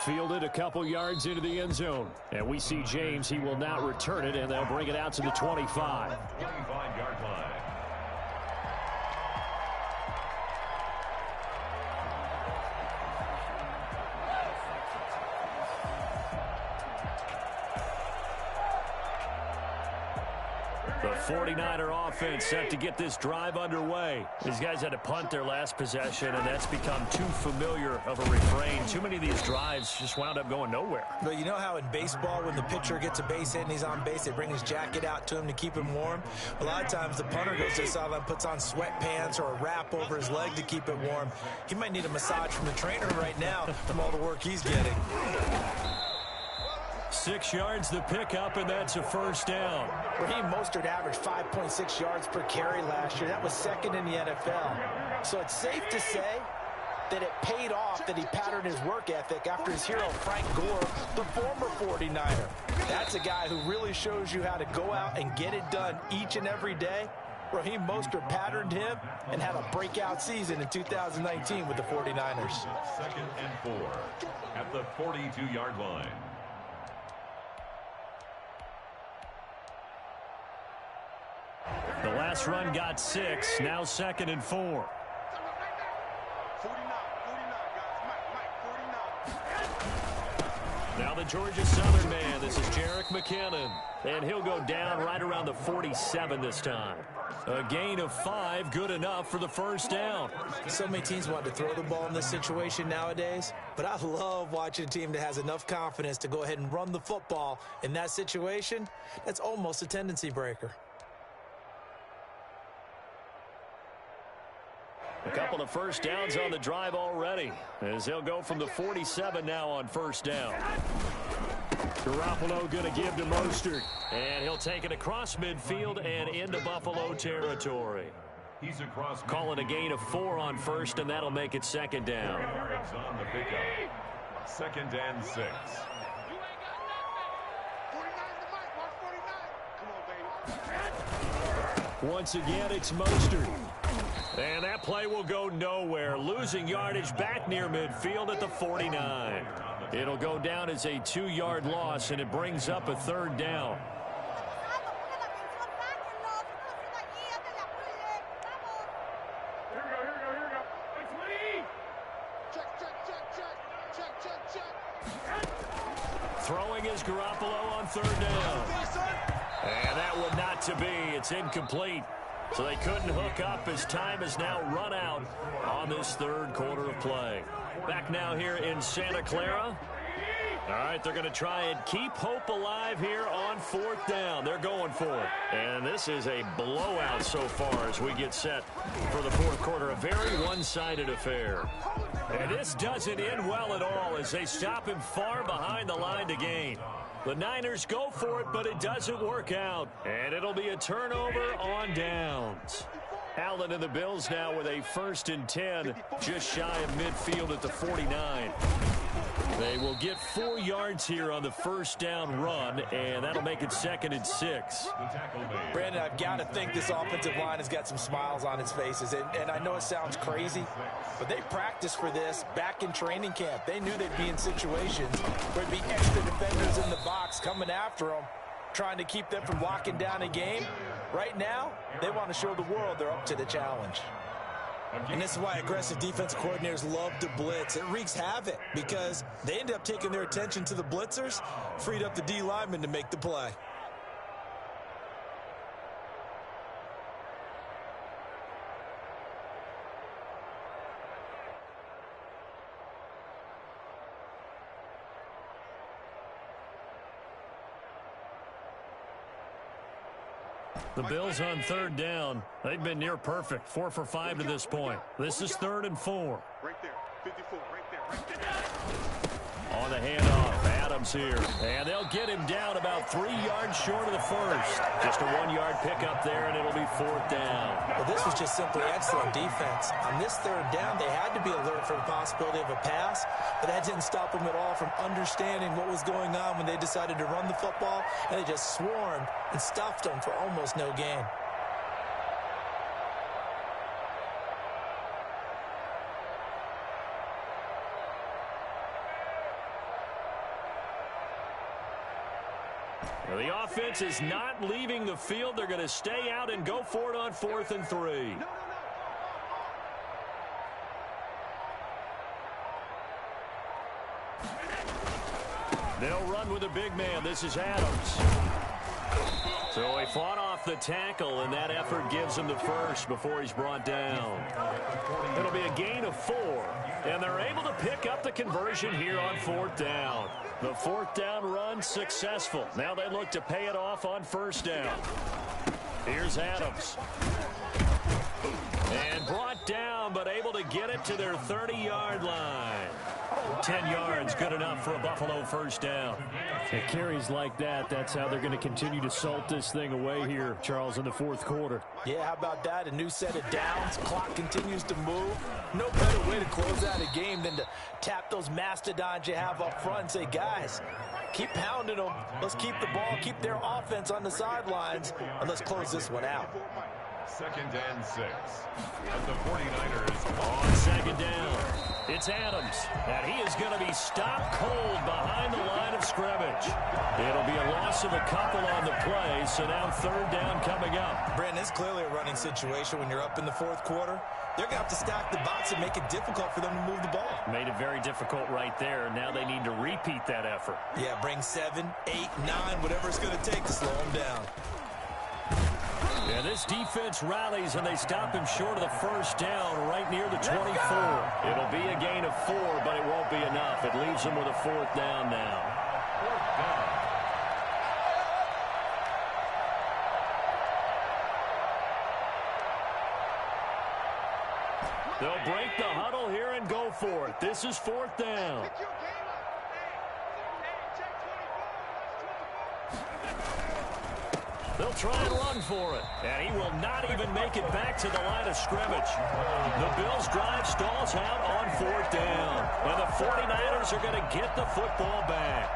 Fielded a couple yards into the end zone. And we see James. He will not return it, and they'll bring it out to the 25. 25-yard line. The 49er offense set to get this drive underway. These guys had to punt their last possession, and that's become too familiar of a refrain. Too many of these drives just wound up going nowhere. But you know how in baseball, when the pitcher gets a base hit and he's on base, they bring his jacket out to him to keep him warm? A lot of times the punter goes to the sideline, puts on sweatpants or a wrap over his leg to keep it warm. He might need a massage from the trainer right now from all the work he's getting. 6 yards the pickup, and that's a first down. Raheem Mostert averaged 5.6 yards per carry last year. That was second in the NFL. So it's safe to say that it paid off that he patterned his work ethic after his hero, Frank Gore, the former 49er. That's a guy who really shows you how to go out and get it done each and every day. Raheem Mostert patterned him and had a breakout season in 2019 with the 49ers. Second and 4 at the 42-yard line. The last run got 6, now second and 4. 49, guys. Mike, 49. Now the Georgia Southern man, this is Jerick McKinnon. And he'll go down right around the 47 this time. A gain of 5, good enough for the first down. So many teams want to throw the ball in this situation nowadays, but I love watching a team that has enough confidence to go ahead and run the football. In that situation, that's almost a tendency breaker. A couple of first downs on the drive already, as he'll go from the 47 now on first down. Garoppolo going to give to Mostert, and he'll take it across midfield and into Buffalo territory. He's across. Call it a gain of 4 on first, and that'll make it second down. Yards on the pickup. 2nd and 6. You ain't got nothing. 49's the mic. Watch 49. Come on, baby. Once again, it's Mostert. And that play will go nowhere, losing yardage back near midfield at the 49. It'll go down as a 2-yard loss, and it brings up a 3rd down. Here we go. It's Lee. Check. Throwing is Garoppolo on 3rd down. And that would not to be. It's incomplete. So they couldn't hook up as time has now run out on this 3rd quarter of play. Back now here in Santa Clara. All right, they're going to try and keep hope alive here on 4th down. They're going for it. And this is a blowout so far as we get set for the 4th quarter. A very one-sided affair. And this doesn't end well at all as they stop him far behind the line to gain. The Niners go for it, but it doesn't work out. And it'll be a turnover on downs. Allen and the Bills now with a 1st and 10, just shy of midfield at the 49. They will get 4 yards here on the first down run, and that'll make it 2nd and 6. Brandon, I've got to think this offensive line has got some smiles on its faces. And I know it sounds crazy, but they practiced for this back in training camp. They knew they'd be in situations where there'd be extra defenders in the box coming after them, trying to keep them from locking down a game. Right now, they want to show the world they're up to the challenge. And this is why aggressive defensive coordinators love to blitz. It wreaks havoc because they end up taking their attention to the blitzers, freed up the D lineman to make the play. The Bills on 3rd down. They've been near perfect. 4 for 5 to this point. This is 3rd and 4. Right there. 54. Right there. On the handoff, Adams here. And they'll get him down about 3 yards short of the first. Just a 1-yard pickup there, and it'll be 4th down. Well, this was just simply excellent defense. On this 3rd down, they had to be alert for the possibility of a pass, but that didn't stop them at all from understanding what was going on when they decided to run the football, and they just swarmed and stuffed them for almost no gain. Well, the offense is not leaving the field. They're going to stay out and go for it on 4th and 3. They'll run with a big man. This is Adams. So he fought off the tackle, and that effort gives him the first before he's brought down. It'll be a gain of 4, and they're able to pick up the conversion here on 4th down. The 4th down run successful. Now they look to pay it off on 1st down. Here's Adams. And brought down, but able to get it to their 30-yard line. 10 yards, good enough for a Buffalo 1st down. It carries like that. That's how they're going to continue to salt this thing away here, Charles, in the 4th quarter. Yeah, how about that? A new set of downs. Clock continues to move. No better way to close out a game than to tap those mastodons you have up front and say, guys, keep pounding them. Let's keep the ball, keep their offense on the sidelines, and let's close this one out. 2nd and 6. And the 49ers on 2nd down. It's Adams, and he is going to be stopped cold behind the line of scrimmage. It'll be a loss of a couple on the play, so now 3rd down coming up. Brandon, it's clearly a running situation when you're up in the 4th quarter. They're going to have to stack the box and make it difficult for them to move the ball. Made it very difficult right there. Now they need to repeat that effort. Yeah, bring 7, 8, 9, whatever it's going to take to slow them down. Yeah, this defense rallies, and they stop him short of the 1st down right near the 24. It'll be a gain of 4, but it won't be enough. It leaves them with a 4th down now. 4th down. They'll break the huddle here and go for it. This is 4th down. Pick your game up. Hey, check 24. They'll try and run for it. And he will not even make it back to the line of scrimmage. The Bills' drive stalls out on 4th down. And the 49ers are going to get the football back.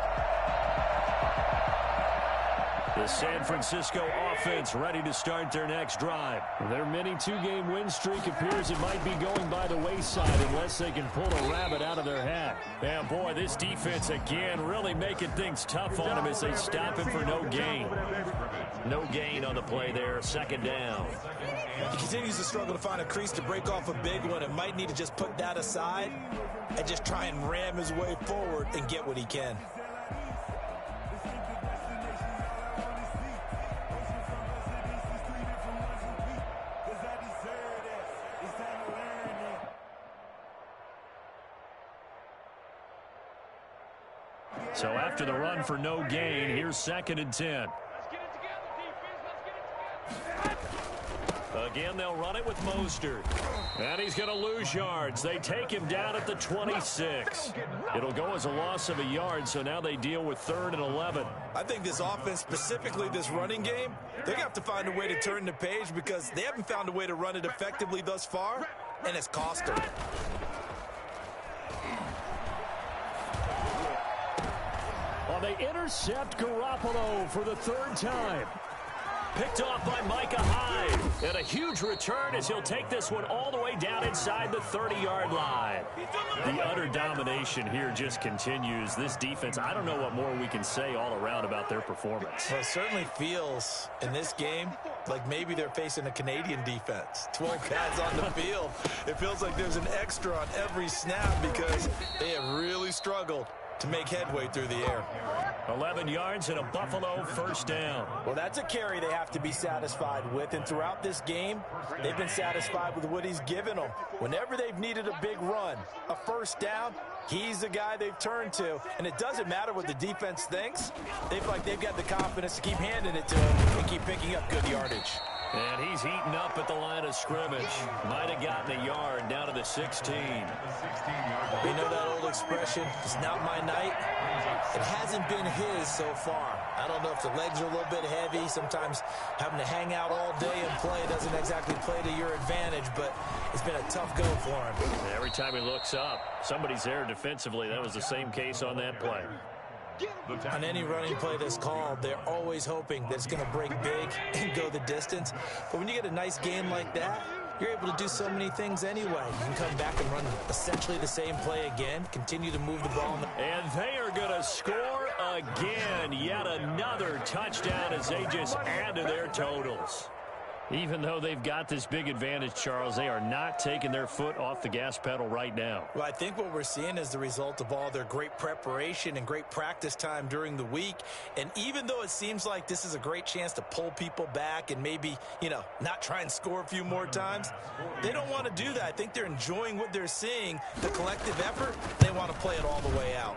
The San Francisco offense ready to start their next drive. Their mini 2-game win streak appears it might be going by the wayside unless they can pull a rabbit out of their hat. And boy, this defense again really making things tough on him as they stop him for no gain. No gain on the play there, 2nd down. He continues to struggle to find a crease to break off a big one and might need to just put that aside and just try and ram his way forward and get what he can. So after the run for no gain, here's 2nd and 10. Let's get it together, defense. Let's get it together. Again, they'll run it with Mostert. And he's going to lose yards. They take him down at the 26. It'll go as a loss of a yard, so now they deal with 3rd and 11. I think this offense, specifically this running game, they're going to have to find a way to turn the page because they haven't found a way to run it effectively thus far, and it's cost them. Well, they intercept Garoppolo for the 3rd time. Picked off by Micah Hyde. And a huge return as he'll take this one all the way down inside the 30-yard line. The utter domination here just continues. This defense, I don't know what more we can say all around about their performance. Well, it certainly feels in this game like maybe they're facing a Canadian defense. 12 guys on the field. It feels like there's an extra on every snap because they have really struggled to make headway through the air. 11 yards and a Buffalo 1st down. Well, that's a carry they have to be satisfied with, and throughout this game, they've been satisfied with what he's given them. Whenever they've needed a big run, a 1st down, he's the guy they've turned to, and it doesn't matter what the defense thinks. They feel like they've got the confidence to keep handing it to him and keep picking up good yardage. And he's heating up at the line of scrimmage. Might have gotten a yard down to the 16. You know that old expression, it's not my night? It hasn't been his so far. I don't know if the legs are a little bit heavy. Sometimes having to hang out all day and play doesn't exactly play to your advantage, but it's been a tough go for him. Every time he looks up, somebody's there defensively. That was the same case on that play. On any running play that's called, they're always hoping that it's going to break big and go the distance. But when you get a nice game like that, you're able to do so many things anyway. You can come back and run essentially the same play again, continue to move the ball. And they are going to score again. Yet another touchdown as they just add to their totals. Even though they've got this big advantage, Charles, they are not taking their foot off the gas pedal right now. Well, I think what we're seeing is the result of all their great preparation and great practice time during the week. And even though it seems like this is a great chance to pull people back and maybe, not try and score a few more times, they don't want to do that. I think they're enjoying what they're seeing, the collective effort. They want to play it all the way out.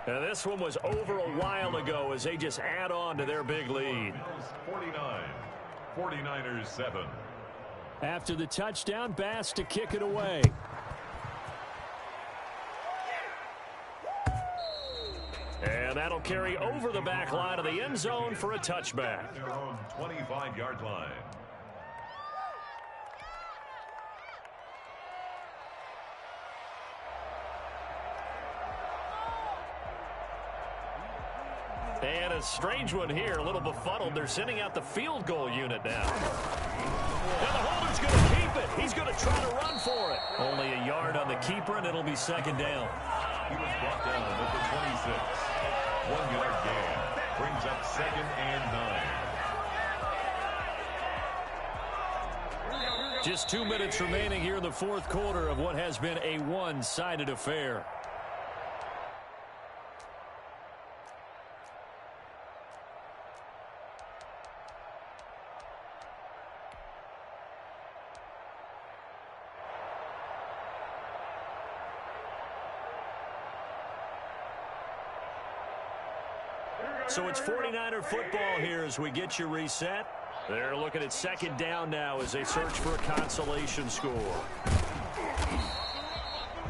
Now, this one was over a while ago as they just add on to their big lead. 49. 49ers 7. After the touchdown, Bass to kick it away. And that'll carry over the back line of the end zone for a touchback. Their own 25-yard line. And a strange one here, a little befuddled. They're sending out the field goal unit now. And the holder's going to keep it. He's going to try to run for it. Only a yard on the keeper, and it'll be second down. He was brought down at the 26. 1 yard gain. Brings up 2nd and 9. Just 2 minutes remaining here in the fourth quarter of what has been a one-sided affair. So it's 49er football here as we get you reset. They're looking at second down now as they search for a consolation score.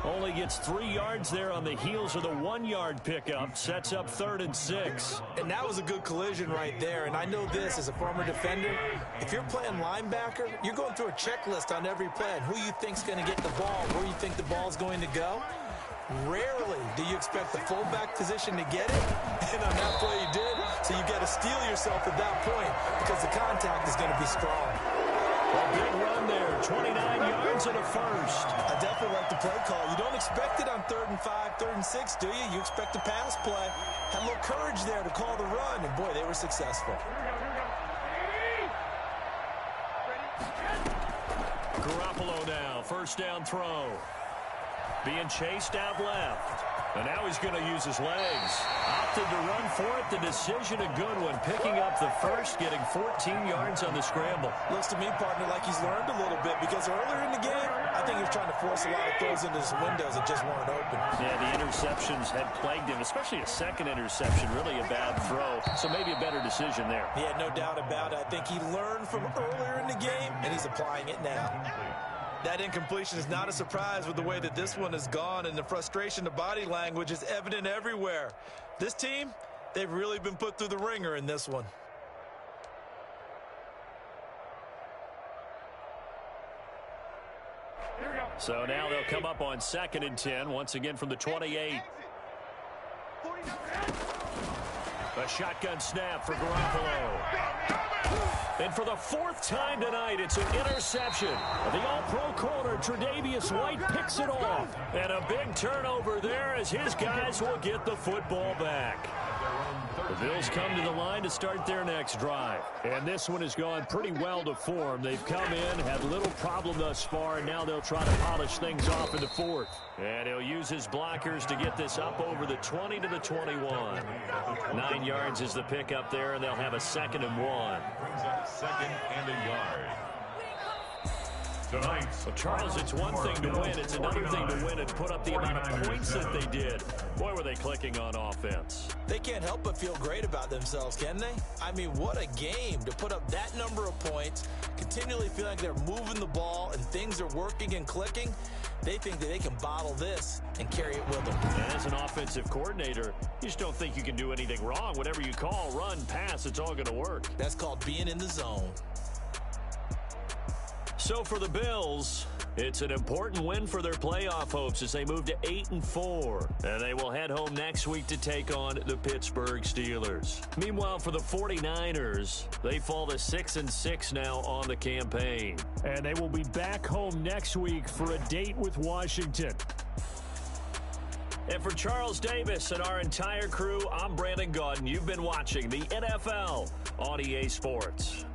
Only gets 3 yards there on the heels of the 1-yard pickup. Sets up 3rd and 6. And that was a good collision right there. And I know this as a former defender. If you're playing linebacker, you're going through a checklist on every play and who you think's going to get the ball, where you think the ball's going to go. Rarely do you expect the fullback position to get it, and on that play he did, so you got to steel yourself at that point because the contact is going to be strong. A big run there, 29 yards and a first. I definitely like the play call. You don't expect it on 3rd and 5, 3rd and 6, do you? You expect a pass play. Had a little courage there to call the run, and boy, they were successful. Garoppolo now, first down throw. Being chased out left. And now he's going to use his legs. Opted to run for it. The decision a good one. Picking up the first, getting 14 yards on the scramble. Looks to me, partner, like he's learned a little bit because earlier in the game, I think he was trying to force a lot of throws into his windows that just weren't open. Yeah, the interceptions had plagued him, especially a second interception. Really a bad throw. So maybe a better decision there. Yeah, no doubt about it. I think he learned from earlier in the game, and he's applying it now. That incompletion is not a surprise with the way that this one has gone, and the frustration, the body language is evident everywhere. This team, they've really been put through the ringer in this one. So now they'll come up on 2nd and 10, once again from the 28. A shotgun snap for Garoppolo. And for the 4th time tonight, it's an interception. The all-pro corner, Tre'Davious White, picks it off. And a big turnover there as his guys will get the football back. The Bills come to the line to start their next drive. And this one has gone pretty well to form. They've come in, had little problem thus far, and now they'll try to polish things off in the 4th. And he'll use his blockers to get this up over the 20 to the 21. 9 yards is the pickup there, and they'll have a 2nd and 1. Brings up 2nd and a yard. Tonight, Well, Charles, it's one thing to win. It's another thing to win and put up the amount of points that they did. Boy, were they clicking on offense. They can't help but feel great about themselves, can they? I mean, what a game to put up that number of points, continually feel like they're moving the ball and things are working and clicking. They think that they can bottle this and carry it with them. And as an offensive coordinator, you just don't think you can do anything wrong. Whatever you call, run, pass, it's all going to work. That's called being in the zone. So for the Bills, it's an important win for their playoff hopes as they move to 8-4. And they will head home next week to take on the Pittsburgh Steelers. Meanwhile, for the 49ers, they fall to 6-6 now on the campaign. And they will be back home next week for a date with Washington. And for Charles Davis and our entire crew, I'm Brandon Gaudin. You've been watching the NFL on EA Sports.